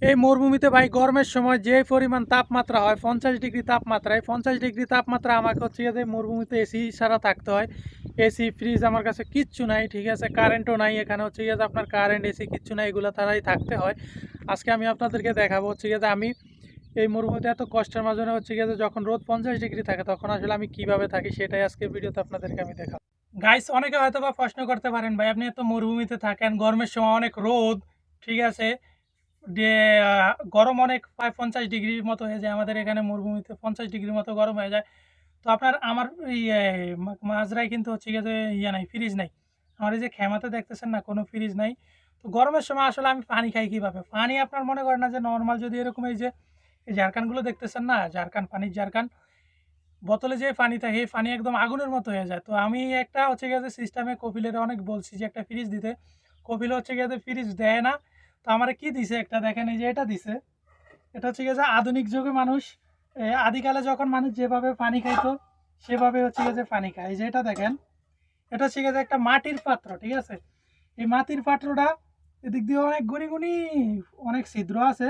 এই মরুভূমিতে ভাই গরমের সময় যে পরিমাণ তাপমাত্রা হয় 50 ডিগ্রি তাপমাত্রা, এই 50 ডিগ্রি তাপমাত্রা আমাকে হচ্ছে যে মরুভূমিতে এসি ছাড়া থাকতে হয়। এসি ফ্রিজ আমার কাছে কিচ্ছু নাই, ঠিক আছে, কারেন্টও নাই এখানে হচ্ছে যে আপনার কারেন্ট এসি কিচ্ছু নাই, এগুলো তারাই থাকতে হয়। আজকে আমি আপনাদেরকে দেখাবো হচ্ছে যে আমি এই মরুভূমিতে এত কষ্টের মাঝে হচ্ছে গিয়ে যখন রোদ 50 ডিগ্রি থাকে তখন আসলে আমি কিভাবে থাকি সেটাই আজকে ভিডিওতে আপনাদেরকে আমি দেখাবো। গাইস, অনেকে হয়তো বা প্রশ্ন করতে পারেন, ভাই আপনি এত মরুভূমিতে থাকেন, গরমের সময় অনেক রোদ, ঠিক আছে, দিয়ে গরম অনেক, প্রায় 50 ডিগ্রির মতো হয়ে যায় আমাদের এখানে মরুভূমিতে, 50 ডিগ্রির মতো গরম হয়ে যায়। তো আপনার আমার মাজরাই কিন্তু হচ্ছে গিয়ে যে নাই, ফ্রিজ নাই। আমার এই যে খেমাতে দেখতেছেন না, কোনো ফ্রিজ নাই। তো গরমের সময় আসলে আমি পানি খাই কীভাবে? পানি আপনার মনে করেন না যে নর্মাল যদি এরকম এই যে এই জারকানগুলো দেখতেছেন না, জারকান, পানির জারকান, বোতলে যে পানি থাকে এই পানি একদম আগুনের মতো হয়ে যায়। তো আমি একটা হচ্ছে গিয়ে যে সিস্টেমে কপিলের অনেক বলছি যে একটা ফ্রিজ দিতে, কপিল হচ্ছে গিয়ে যে ফ্রিজ দেয় না। তো আমার কি দিছে একটা, দেখেন এই যে এটা দিছে। এটা হচ্ছে গিয়ে যে আধুনিক যুগে মানুষ, আদিকালে যখন মানুষ যেভাবে পানি খাইতো সেভাবে হচ্ছে গিয়ে যে পানি খায়। এই যে এটা দেখেন, এটা হচ্ছে গিয়ে যে একটা মাটির পাত্র, ঠিক আছে। এই মাটির পাত্রটা এদিক দিয়ে অনেক গুনি গুনি অনেক ছিদ্র আছে।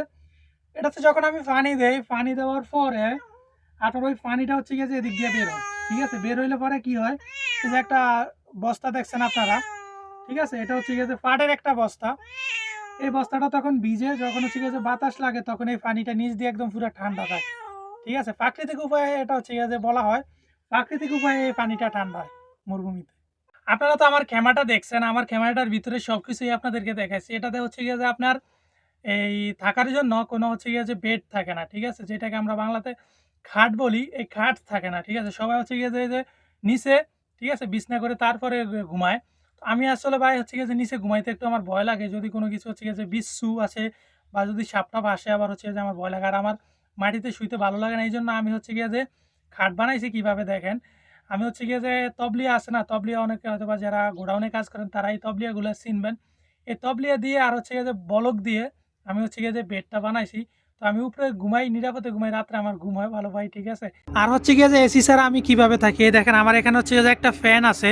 এটাতে যখন আমি পানি দেই, পানি দেওয়ার পরে আপনার ওই পানিটা হচ্ছে গিয়ে যে এদিক দিয়ে বের হয়, ঠিক আছে। বের হইলে পরে কি হয়, এই যে একটা বস্তা দেখছেন আপনারা, ঠিক আছে, এটা হচ্ছে গিয়ে যে পাটের একটা বস্তা। এই বস্তাটা তখন ভিজে, যখন হচ্ছে গিয়ে যে বাতাস লাগে তখন এই পানিটা নিচ দিয়ে একদম পুরো ঠান্ডা থাকে, ঠিক আছে। প্রাকৃতিক উপায়ে এটা হচ্ছে গিয়ে যে বলা হয় প্রাকৃতিক উপায়ে এই পানিটা ঠান্ডা হয় মরুভূমিতে। আপনারা তো আমার খেমাটা দেখছেন, আমার খেমাটার ভিতরে সব কিছুই আপনাদেরকে দেখাচ্ছি। এটাতে হচ্ছে গিয়ে যে আপনার এই থাকার জন্য কোনো হচ্ছে গিয়ে যে বেড থাকে না, ঠিক আছে, যেটাকে আমরা বাংলাতে খাট বলি, এই খাট থাকে না, ঠিক আছে। সবাই হচ্ছে গিয়ে যে নিচে, ঠিক আছে, বিছনা করে তারপরে ঘুমায়। তো আমি আসলে ভাই হচ্ছে গিয়ে যে নিচে ঘুমাইতে একটু আমার ভয় লাগে, যদি কোনো কিছু হচ্ছে গিয়ে যে বিচ্ছু আছে বা যদি সাপটাপ আসে, আবার হচ্ছে যে আমার ভয় লাগে। আর আমার মাটিতে শুইতে ভালো লাগে না, এই জন্য আমি হচ্ছে গিয়ে যে খাট বানাইছি কীভাবে দেখেন। আমি হচ্ছে গিয়ে যে তবলিয়া আছে না, তবলিয়া, অনেকে হয়তো বা যারা গোডাউনে কাজ করেন তারা এই তবলিয়াগুলো চিনবেন। এই তবলিয়া দিয়ে আর হচ্ছে গিয়ে যে বলক দিয়ে আমি হচ্ছে গিয়ে যে বেডটা বানাইছি। তো আমি উপরে ঘুমাই, নিরাপদে ঘুমাই, রাত্রে আমার ঘুম হয় ভালো ভাই, ঠিক আছে। আর হচ্ছে গিয়ে যে এসি ছাড়া আমি কিভাবে থাকি, এই দেখেন আমার এখানে হচ্ছে গিয়ে যে একটা ফ্যান আছে।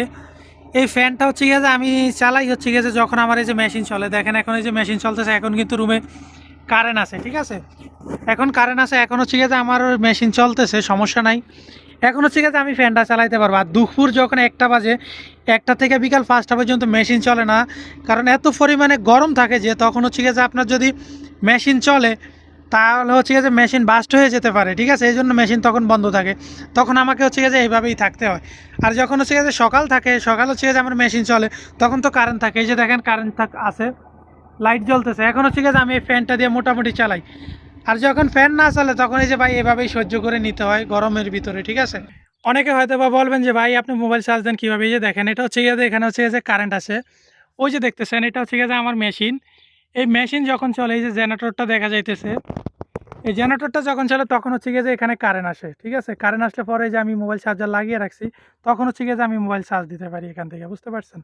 এই ফ্যানটা হচ্ছে গিয়ে যে আমি চালাই হচ্ছে গিয়ে যে যখন আমার এই যে মেশিন চলে। দেখেন এখন এই যে মেশিন চলতেছে, এখন কিন্তু রুমে কারেন্ট আছে, ঠিক আছে, এখন কারেন্ট আছে, এখন হচ্ছে গিয়ে যে আমার মেশিন চলতেছে, সমস্যা নাই। এখন হচ্ছে গিয়ে যে আমি ফ্যানটা চালাইতে পারবো। আর দুপুর যখন 1টা বাজে, 1টা থেকে বিকাল 5টা পর্যন্ত মেশিন চলে না, কারণ এত পরিমাণে গরম থাকে যে তখন হচ্ছে গিয়ে যে আপনার যদি মেশিন চলে তাহলে হচ্ছে গিয়ে যে মেশিন বাস্ট হয়ে যেতে পারে, ঠিক আছে। এই জন্য মেশিন তখন বন্ধ থাকে, তখন আমাকে হচ্ছে গিয়ে যে এইভাবেই থাকতে হয়। আর যখন হচ্ছে গিয়ে যে সকাল থাকে, সকাল হচ্ছে গিয়ে যে আমার মেশিন চলে, তখন তো কারেন্ট থাকে। এই যে দেখেন কারেন্ট আছে, লাইট জ্বলতেছে। এখন হচ্ছে গিয়ে যে আমি এই ফ্যানটা দিয়ে মোটামুটি চালাই। আর যখন ফ্যান না চলে তখন এই যে ভাই এভাবেই সহ্য করে নিতে হয় গরমের ভিতরে, ঠিক আছে। অনেকে হয়তো বা বলবেন যে ভাই আপনি মোবাইল চার্জ দেন কীভাবে? এই যে দেখেন, এটা হচ্ছে গিয়ে যে এখানে হচ্ছে গিয়ে যে কারেন্ট আছে, ওই যে দেখতেছেন, এটা হচ্ছে গিয়ে যে আমার মেশিন। এই মেশিন যখন চলে, এই যে জেনারেটরটা দেখা যাইতেছে, এই জেনারেটরটা যখন চলে তখন হচ্ছে গিয়ে যে এখানে কারেন্ট আসে, ঠিক আছে। কারেন্ট আসলে পরে যে আমি মোবাইল চার্জার লাগিয়ে রাখছি, তখন হচ্ছে গিয়ে যে আমি মোবাইল চার্জ দিতে পারি এখান থেকে, বুঝতে পারছেন।